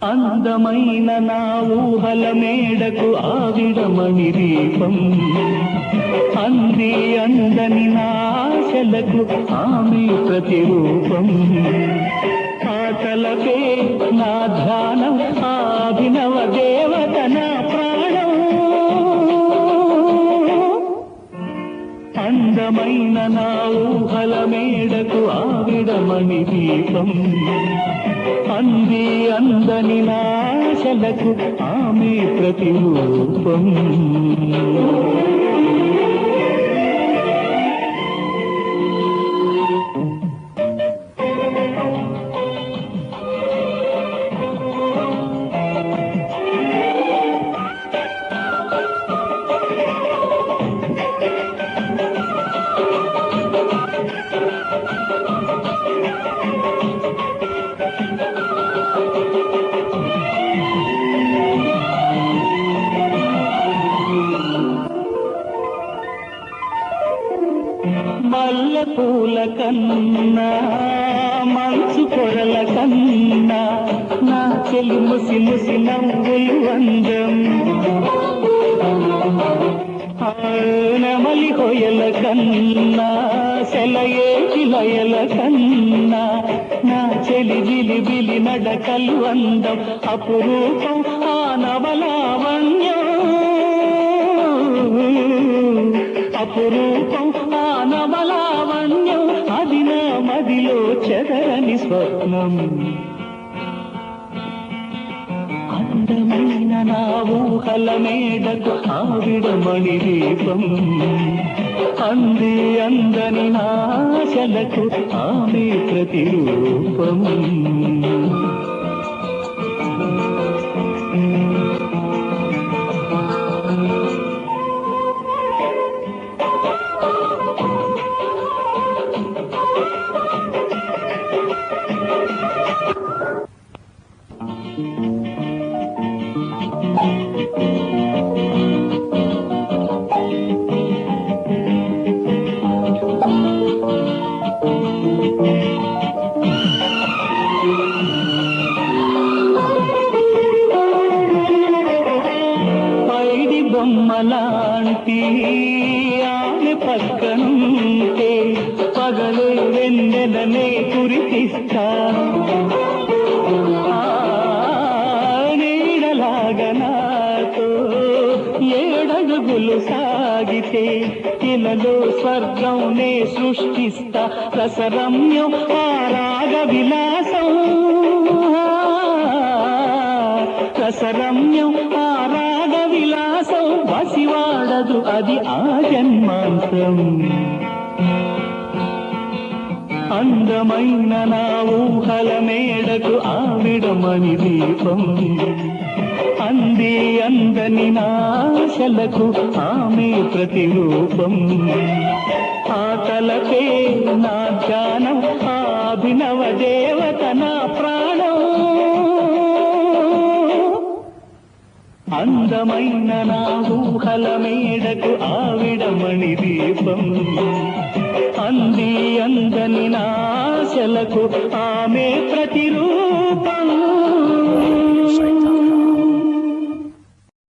అందమైన నా ఊహల మేడకు ఆవిడమణి దీపం అంది అందని నాశలకు ఆమె ప్రతిరూపం ఆటలపే నా ధ్యానం అభినవ దేవత నా ప్రాణం అందమైన నా ఊహల మేడకు ఆవిడమణి దీపం అంది అందని నాశలకు ఆమె ప్రతిరూపం మల్లె పూల కన్నా మంచు పొరల కన్నా నా చెలి ముసి ముసి నవ్వులు అందం నెమలి హొయల కన్నా సెలయేటి లయల కన్నా నా చెలి జిలిబిలి నడకలు అందం అపురూపం ఆ నవలావణ్యం అపురూపం ఆ నవలావణ్యం అది నా మదిలో చెదరని స్వప్నం అందమైన నా ఊహల మేడకు ఆవిడమణి దీపం అంది అందని నాశలకు ఆమె ప్రతిరూపం పైడి బొమ్మలాంటి ఆమె పక్కనుంటే పగలే వెన్నెలనే కురిపిస్తా నీడలాగా నాతో ఏడడుగులు సాగితే ఇలలో స్వర్గం నే సృష్టిస్తా రసరమ్యం ఆ రాగ విలాసం రసరమ్యం ఆ రాగ విలాసం వసివాడదు అది ఆ జన్మాంతం అందమైన నా ఊహల మేడకు ఆవిడమణి దీపం అంది అందని నాశలకు ఆమె ప్రతిరూపం ఆటలపే నా ధ్యానం అభినవ దేవత నా ప్రాణం అందమైన నా ఊహల మేడకు ఆవిడమణి దీపం అంది అందని నాశలకు ఆమె ప్రతిరూపం